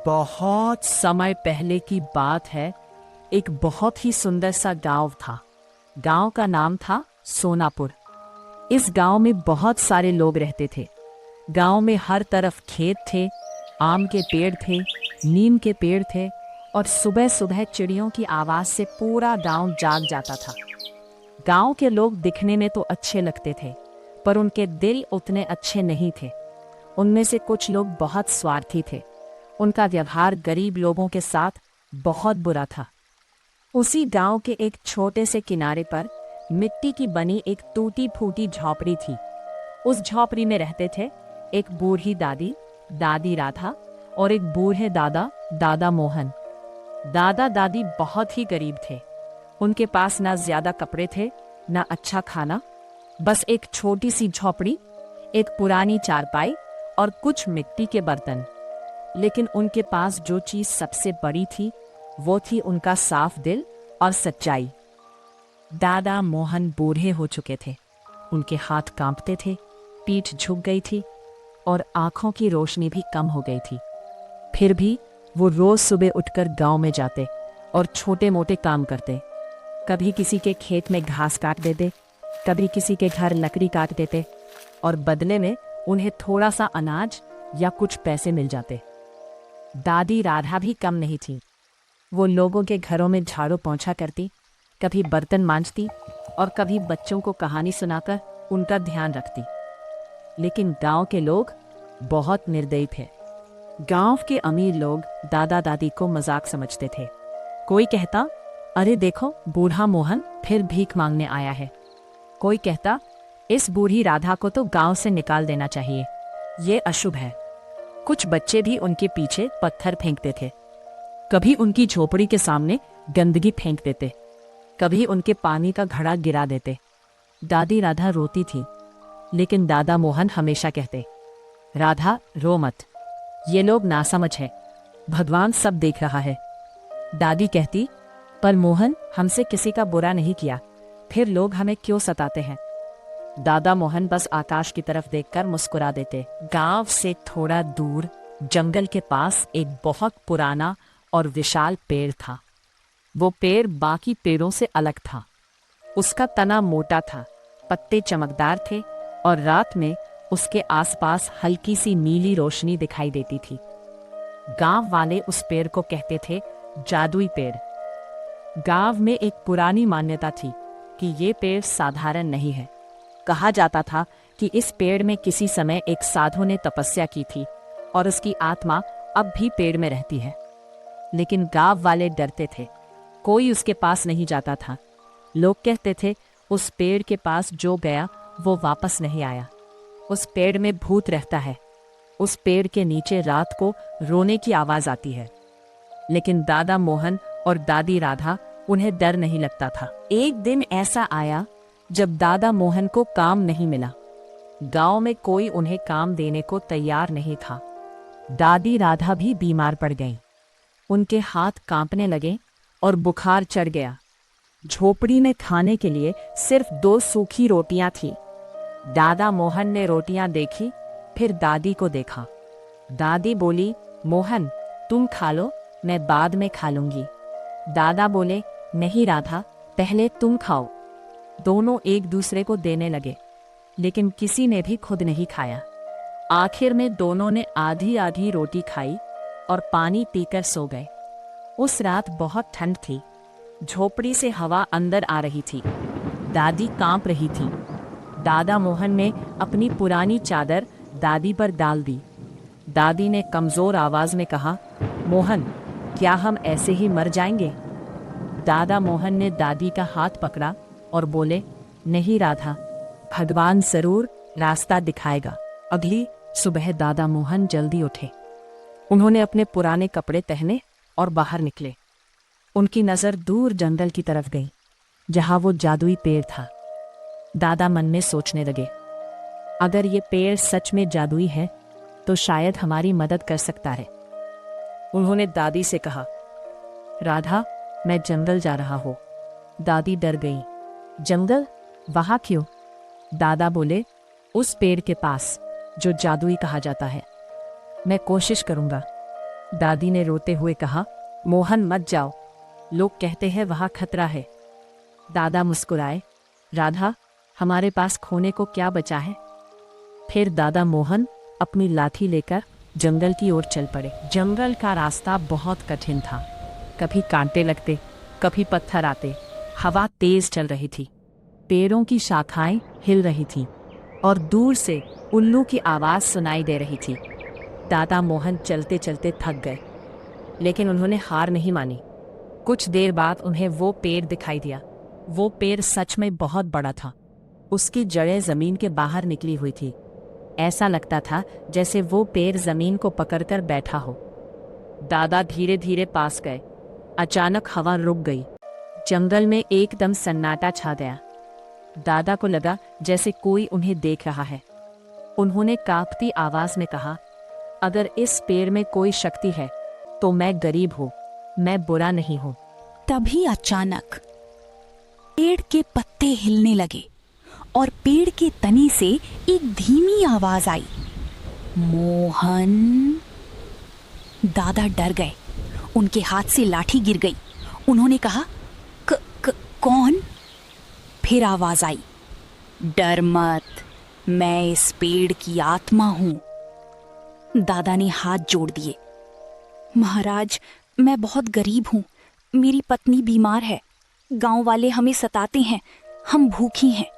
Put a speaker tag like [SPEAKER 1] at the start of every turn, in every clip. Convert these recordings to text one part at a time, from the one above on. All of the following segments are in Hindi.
[SPEAKER 1] बहुत समय पहले की बात है। एक बहुत ही सुंदर सा गांव था। गांव का नाम था सोनापुर। इस गांव में बहुत सारे लोग रहते थे। गांव में हर तरफ खेत थे, आम के पेड़ थे, नीम के पेड़ थे और सुबह सुबह चिड़ियों की आवाज़ से पूरा गांव जाग जाता था। गांव के लोग दिखने में तो अच्छे लगते थे, पर उनके दिल उतने अच्छे नहीं थे। उनमें से कुछ लोग बहुत स्वार्थी थे। उनका व्यवहार गरीब लोगों के साथ बहुत बुरा था। उसी गांव के एक छोटे से किनारे पर मिट्टी की बनी एक टूटी फूटी झोपड़ी थी। उस झोपड़ी में रहते थे एक बूढ़ी दादी, दादी राधा, और एक बूढ़े दादा, दादा मोहन। दादा दादी बहुत ही गरीब थे। उनके पास ना ज्यादा कपड़े थे, ना अच्छा खाना, बस एक छोटी सी झोपड़ी, एक पुरानी चारपाई और कुछ मिट्टी के बर्तन। लेकिन उनके पास जो चीज सबसे बड़ी थी वो थी उनका साफ दिल और सच्चाई। दादा मोहन बूढ़े हो चुके थे। उनके हाथ कांपते थे, पीठ झुक गई थी और आंखों की रोशनी भी कम हो गई थी। फिर भी वो रोज सुबह उठकर गांव में जाते और छोटे मोटे काम करते। कभी किसी के खेत में घास काट देते, कभी किसी के घर लकड़ी काट देते और बदले में उन्हें थोड़ा सा अनाज या कुछ पैसे मिल जाते। दादी राधा भी कम नहीं थी। वो लोगों के घरों में झाड़ू पोंछा करती, कभी बर्तन मांजती और कभी बच्चों को कहानी सुनाकर उनका ध्यान रखती। लेकिन गांव के लोग बहुत निर्दयी थे। गांव के अमीर लोग दादा दादी को मजाक समझते थे। कोई कहता, अरे देखो बूढ़ा मोहन फिर भीख मांगने आया है। कोई कहता, इस बूढ़ी राधा को तो गांव से निकाल देना चाहिए, ये अशुभ है। कुछ बच्चे भी उनके पीछे पत्थर फेंकते थे। कभी उनकी झोपड़ी के सामने गंदगी फेंक देते, कभी उनके पानी का घड़ा गिरा देते। दादी राधा रोती थी, लेकिन दादा मोहन हमेशा कहते, राधा रो मत, ये लोग नासमझ है, भगवान सब देख रहा है। दादी कहती, पर मोहन हमसे किसी का बुरा नहीं किया, फिर लोग हमें क्यों सताते हैं। दादा मोहन बस आकाश की तरफ देखकर मुस्कुरा देते। गांव से थोड़ा दूर जंगल के पास एक बहुत पुराना और विशाल पेड़ था। वो पेड़ बाकी पेड़ों से अलग था। उसका तना मोटा था, पत्ते चमकदार थे और रात में उसके आसपास हल्की सी नीली रोशनी दिखाई देती थी। गांव वाले उस पेड़ को कहते थे जादुई पेड़। गांव में एक पुरानी मान्यता थी कि ये पेड़ साधारण नहीं है। कहा जाता था कि इस पेड़ में किसी समय एक साधु ने तपस्या की थी और उसकी आत्मा अब भी पेड़ में रहती है। लेकिन गांव वाले डरते थे, कोई उसके पास नहीं जाता था। लोग कहते थे उस पेड़ के पास जो गया वो वापस नहीं आया। उस पेड़ में भूत रहता है। उस पेड़ के नीचे रात को रोने की आवाज आती है। लेकिन दादा मोहन और दादी राधा, उन्हें डर नहीं लगता था। एक दिन ऐसा आया जब दादा मोहन को काम नहीं मिला। गांव में कोई उन्हें काम देने को तैयार नहीं था। दादी राधा भी बीमार पड़ गईं। उनके हाथ कांपने लगे और बुखार चढ़ गया। झोपड़ी में खाने के लिए सिर्फ 2 सूखी रोटियां थी। दादा मोहन ने रोटियां देखी, फिर दादी को देखा। दादी बोली, मोहन तुम खा लो, मैं बाद में खा लूंगी। दादा बोले, नहीं राधा, पहले तुम खाओ। दोनों एक दूसरे को देने लगे, लेकिन किसी ने भी खुद नहीं खाया। आखिर में दोनों ने आधी आधी रोटी खाई और पानी पीकर सो गए। उस रात बहुत ठंड थी। झोपड़ी से हवा अंदर आ रही थी। दादी कांप रही थी। दादा मोहन ने अपनी पुरानी चादर दादी पर डाल दी। दादी ने कमजोर आवाज में कहा, मोहन क्या हम ऐसे ही मर जाएंगे। दादा मोहन ने दादी का हाथ पकड़ा और बोले, नहीं राधा, भगवान जरूर रास्ता दिखाएगा। अगली सुबह दादा मोहन जल्दी उठे। उन्होंने अपने पुराने कपड़े पहने और बाहर निकले। उनकी नजर दूर जंगल की तरफ गई, जहां वो जादुई पेड़ था। दादा मन में सोचने लगे, अगर ये पेड़ सच में जादुई है तो शायद हमारी मदद कर सकता है। उन्होंने दादी से कहा, राधा मैं जंगल जा रहा हूँ। दादी डर गई। जंगल? वहां क्यों? दादा बोले, उस पेड़ के पास जो जादुई कहा जाता है। मैं कोशिश करूंगा, दादी ने रोते हुए कहा, मोहन मत जाओ, लोग कहते हैं वहाँ खतरा है। दादा मुस्कुराए, राधा, हमारे पास खोने को क्या बचा है। फिर दादा मोहन अपनी लाठी लेकर जंगल की ओर चल पड़े। जंगल का रास्ता बहुत कठिन था, कभी कांटे लगते, कभी पत्थर आते। हवा तेज चल रही थी, पेड़ों की शाखाएं हिल रही थीं और दूर से उल्लू की आवाज़ सुनाई दे रही थी। दादा मोहन चलते चलते थक गए, लेकिन उन्होंने हार नहीं मानी। कुछ देर बाद उन्हें वो पेड़ दिखाई दिया। वो पेड़ सच में बहुत बड़ा था। उसकी जड़ें ज़मीन के बाहर निकली हुई थी। ऐसा लगता था जैसे वो पेड़ ज़मीन को पकड़कर बैठा हो। दादा धीरे धीरे पास गए। अचानक हवा रुक गई। जंगल में एकदम सन्नाटा छा गया। दादा को लगा जैसे कोई उन्हें देख रहा है। उन्होंने कांपती आवाज़ में कहा, अगर इस पेड़ में कोई शक्ति है तो मैं गरीब हूँ, मैं बुरा नहीं हूँ।
[SPEAKER 2] तभी अचानक पेड़ के पत्ते हिलने लगे और पेड़ के तने से एक धीमी आवाज आई, मोहन। दादा डर गए, उनके हाथ से लाठी गिर गई। उन्होंने कहा, कौन? फिर आवाज आई, डर मत, मैं इस पेड़ की आत्मा हूं। दादा ने हाथ जोड़ दिए, महाराज, मैं बहुत गरीब हूं, मेरी पत्नी बीमार है, गांव वाले हमें सताते हैं, हम भूखी हैं।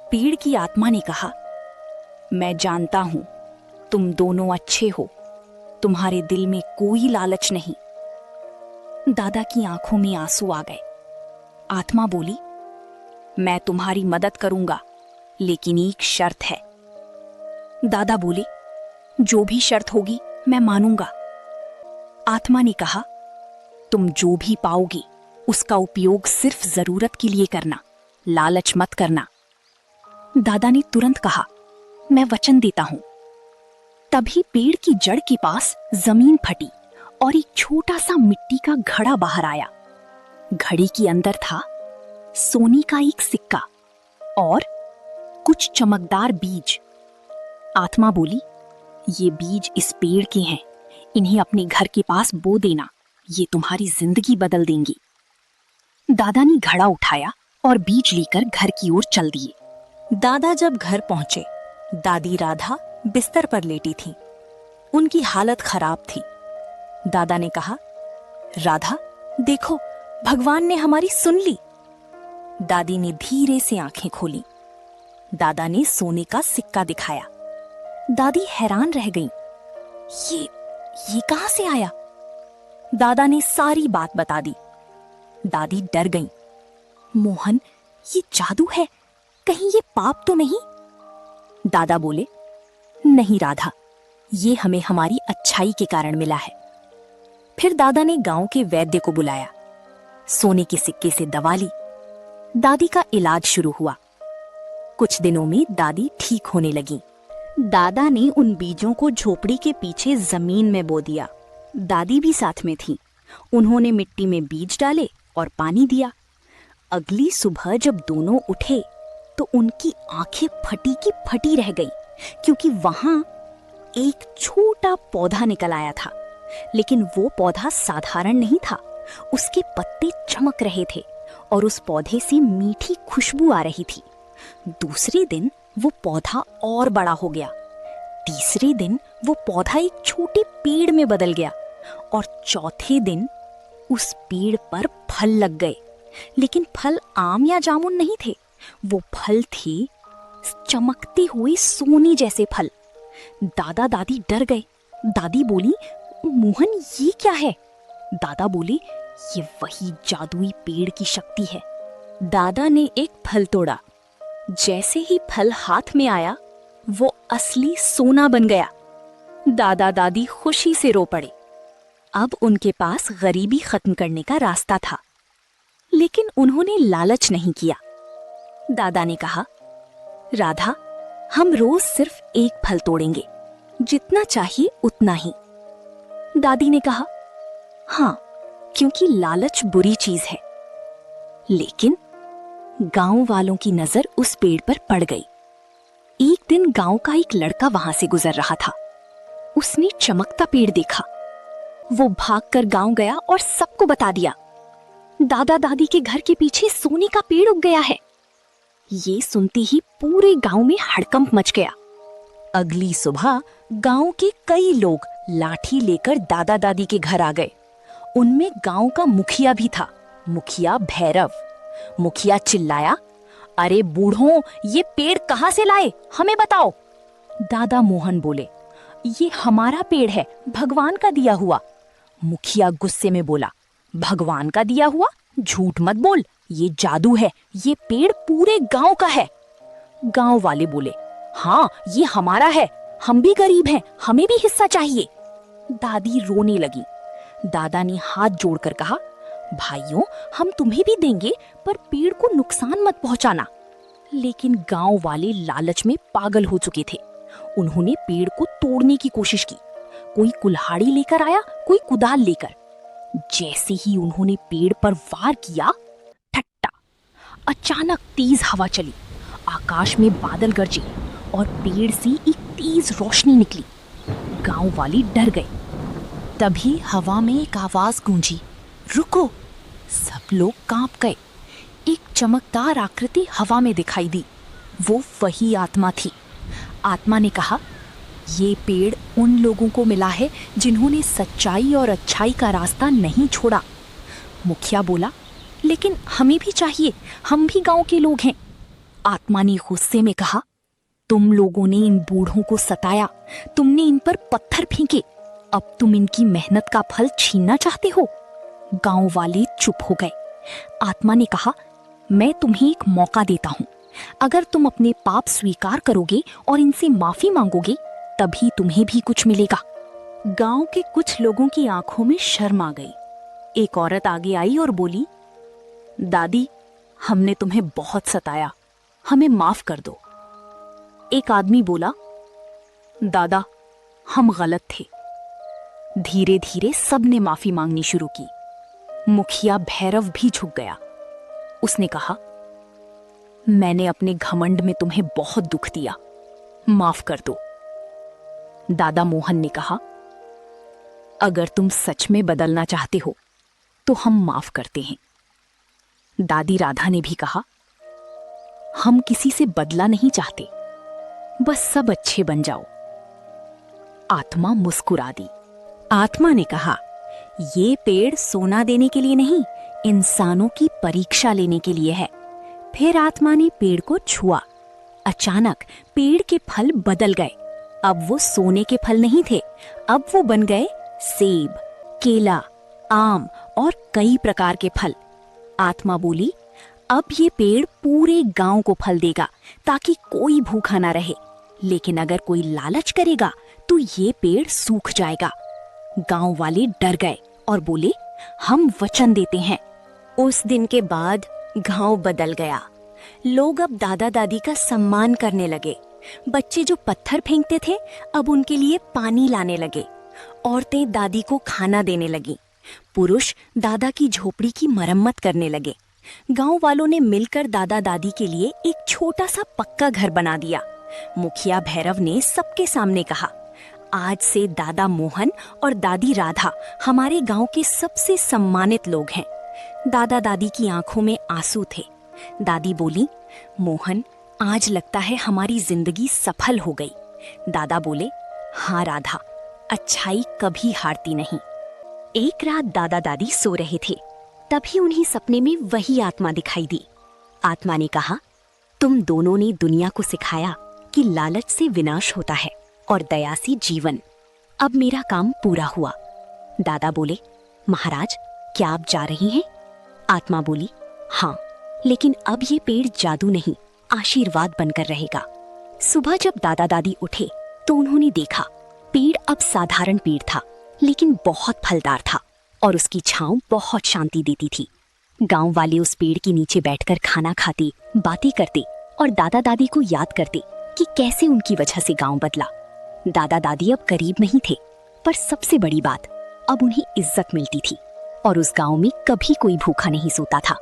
[SPEAKER 2] पेड़ की आत्मा ने कहा, मैं जानता हूं तुम दोनों अच्छे हो, तुम्हारे दिल में कोई लालच नहीं। दादा की आंखों में आंसू आ गए। आत्मा बोली, मैं तुम्हारी मदद करूंगा, लेकिन एक शर्त है। दादा बोले, जो भी शर्त होगी मैं मानूंगा। आत्मा ने कहा, तुम जो भी पाओगी उसका उपयोग सिर्फ जरूरत के लिए करना, लालच मत करना। दादा ने तुरंत कहा, मैं वचन देता हूं। तभी पेड़ की जड़ के पास जमीन फटी और एक छोटा सा मिट्टी का घड़ा बाहर आया। घड़े के अंदर था सोने का एक सिक्का और कुछ चमकदार बीज। आत्मा बोली, ये बीज इस पेड़ के हैं, इन्हें अपने घर के पास बो देना, ये तुम्हारी जिंदगी बदल देंगी। दादा ने घड़ा उठाया और बीज लेकर घर की ओर चल दिए। दादा जब घर पहुंचे, दादी राधा बिस्तर पर लेटी थी। उनकी हालत खराब थी। दादा ने कहा, राधा, देखो, भगवान ने हमारी सुन ली। दादी ने धीरे से आंखें खोली। दादा ने सोने का सिक्का दिखाया। दादी हैरान रह गईं। ये कहां से आया? दादा ने सारी बात बता दी। दादी डर गईं। मोहन, ये जादू है, कहीं ये पाप तो नहीं? दादा बोले, नहीं राधा, ये हमें हमारी अच्छाई के कारण मिला है। फिर दादा ने गांव के वैद्य को बुलाया। सोने के सिक्के से दवा ली। दादी का इलाज शुरू हुआ। कुछ दिनों में दादी ठीक होने लगी। दादा ने उन बीजों को झोपड़ी के पीछे जमीन में बो दिया। दादी भी साथ में थी। उन्होंने मिट्टी में बीज डाले और पानी दिया। अगली सुबह जब दोनों उठे तो उनकी आंखें फटी की फटी रह गई, क्योंकि वहां एक छोटा पौधा निकल आया था। लेकिन वो पौधा साधारण नहीं था। उसके पत्ते चमक रहे थे और उस पौधे से मीठी खुशबू आ रही थी। दूसरे दिन वो पौधा और बड़ा हो गया। तीसरे दिन वो पौधा एक छोटे पेड़ में बदल गया और चौथे दिन उस पेड़ पर फल लग गए। लेकिन फल आम या जामुन नहीं थे, वो फल थे चमकते हुए सोने जैसे फल। दादा दादी डर गए। दादी बोली, मोहन, ये क्या है? दादा बोले, ये वही जादुई पेड़ की शक्ति है। दादा ने एक फल तोड़ा। जैसे ही फल हाथ में आया, वो असली सोना बन गया। दादा दादी खुशी से रो पड़े। अब उनके पास गरीबी खत्म करने का रास्ता था। लेकिन उन्होंने लालच नहीं किया। दादा ने कहा, राधा, हम रोज सिर्फ एक फल तोड़ेंगे, जितना चाहिए उतना ही। दादी ने कहा, हाँ, क्योंकि लालच बुरी चीज है। लेकिन गांव वालों की नजर उस पेड़ पर पड़ गई। एक दिन गांव का एक लड़का वहां से गुजर रहा था। उसने चमकता पेड़ देखा वो भागकर गांव गया और सबको बता दिया, दादा दादी के घर के पीछे सोने का पेड़ उग गया है। ये सुनते ही पूरे गांव में हड़कंप मच गया। अगली सुबह गांव के कई लोग लाठी लेकर दादा दादी के घर आ गए। उनमें गांव का मुखिया भी था, मुखिया भैरव। मुखिया चिल्लाया, अरे बूढ़ों, ये पेड़ कहाँ से लाए, हमें बताओ। दादा मोहन बोले, ये हमारा पेड़ है, भगवान का दिया हुआ। मुखिया गुस्से में बोला, भगवान का दिया हुआ? झूठ मत बोल, ये जादू है, ये पेड़ पूरे गांव का है। गांव वाले बोले, हाँ ये हमारा है, हम भी गरीब हैं, हमें भी हिस्सा चाहिए। दादी रोने लगी। दादा ने हाथ जोड़कर कहा, भाइयों, हम तुम्हें भी देंगे, पर पेड़ को नुकसान मत पहुंचाना। लेकिन गांव वाले लालच में पागल हो चुके थे। उन्होंने पेड़ को तोड़ने की कोशिश की। कोई कुल्हाड़ी लेकर आया, कोई कुदाल लेकर। जैसे ही उन्होंने पेड़ पर वार किया, ठट्टा, अचानक तेज हवा चली, आकाश में बादल गरजे और पेड़ से एक तेज रोशनी निकली। गांव वाले डर गए। तभी हवा में एक आवाज गूंजी, रुको। सब लोग कांप गए। एक चमकदार आकृति हवा में दिखाई दी। वो वही आत्मा थी। आत्मा ने कहा, ये पेड़ उन लोगों को मिला है जिन्होंने सच्चाई और अच्छाई का रास्ता नहीं छोड़ा। मुखिया बोला, लेकिन हमें भी चाहिए, हम भी गांव के लोग हैं। आत्मा ने गुस्से में कहा, तुम लोगों ने इन बूढ़ों को सताया, तुमने इन पर पत्थर फेंके, अब तुम इनकी मेहनत का फल छीनना चाहते हो। गांव वाले चुप हो गए। आत्मा ने कहा, मैं तुम्हें एक मौका देता हूं। अगर तुम अपने पाप स्वीकार करोगे और इनसे माफी मांगोगे, तभी तुम्हें भी कुछ मिलेगा। गांव के कुछ लोगों की आंखों में शर्म आ गई। एक औरत आगे आई और बोली, दादी, हमने तुम्हें बहुत सताया, हमें माफ कर दो। एक आदमी बोला, दादा, हम गलत थे। धीरे धीरे सबने माफी मांगनी शुरू की। मुखिया भैरव भी झुक गया। उसने कहा, मैंने अपने घमंड में तुम्हें बहुत दुख दिया, माफ कर दो। दादा मोहन ने कहा, अगर तुम सच में बदलना चाहते हो तो हम माफ करते हैं। दादी राधा ने भी कहा, हम किसी से बदला नहीं चाहते, बस सब अच्छे बन जाओ। आत्मा मुस्कुरा दी। आत्मा ने कहा, ये पेड़ सोना देने के लिए नहीं, इंसानों की परीक्षा लेने के लिए है। फिर आत्मा ने पेड़ को छुआ। अचानक पेड़ के फल बदल गए। अब वो सोने के फल नहीं थे, अब वो बन गए सेब, केला, आम और कई प्रकार के फल। आत्मा बोली, अब ये पेड़ पूरे गांव को फल देगा ताकि कोई भूखा ना रहे। लेकिन अगर कोई लालच करेगा तो ये पेड़ सूख जाएगा। गांव वाले डर गए और बोले, हम वचन देते हैं। उस दिन के बाद गांव बदल गया। लोग अब दादा दादी का सम्मान करने लगे। बच्चे जो पत्थर फेंकते थे, अब उनके लिए पानी लाने लगे। औरतें दादी को खाना देने लगी। पुरुष दादा की झोपड़ी की मरम्मत करने लगे। गांव वालों ने मिलकर दादा दादी के लिए एक छोटा सा पक्का घर बना दिया। मुखिया भैरव ने सबके सामने कहा, आज से दादा मोहन और दादी राधा हमारे गांव के सबसे सम्मानित लोग हैं। दादा दादी की आंखों में आंसू थे। दादी बोली, मोहन, आज लगता है हमारी जिंदगी सफल हो गई। दादा बोले, हाँ राधा, अच्छाई कभी हारती नहीं। एक रात दादा दादी सो रहे थे, तभी उन्हें सपने में वही आत्मा दिखाई दी। आत्मा ने कहा, तुम दोनों ने दुनिया को सिखाया कि लालच से विनाश होता है और दया से जीवन। अब मेरा काम पूरा हुआ। दादा बोले, महाराज, क्या आप जा रही हैं? आत्मा बोली, हाँ, लेकिन अब ये पेड़ जादू नहीं, आशीर्वाद बनकर रहेगा। सुबह जब दादा दादी उठे तो उन्होंने देखा पेड़ अब साधारण पेड़ था, लेकिन बहुत फलदार था और उसकी छांव बहुत शांति देती थी। गांव वाले उस पेड़ के नीचे बैठकर खाना खाते, बातें करते और दादा दादी को याद करते कि कैसे उनकी वजह से गांव बदला। दादा दादी अब गरीब नहीं थे, पर सबसे बड़ी बात, अब उन्हें इज्जत मिलती थी और उस गांव में कभी कोई भूखा नहीं सोता था।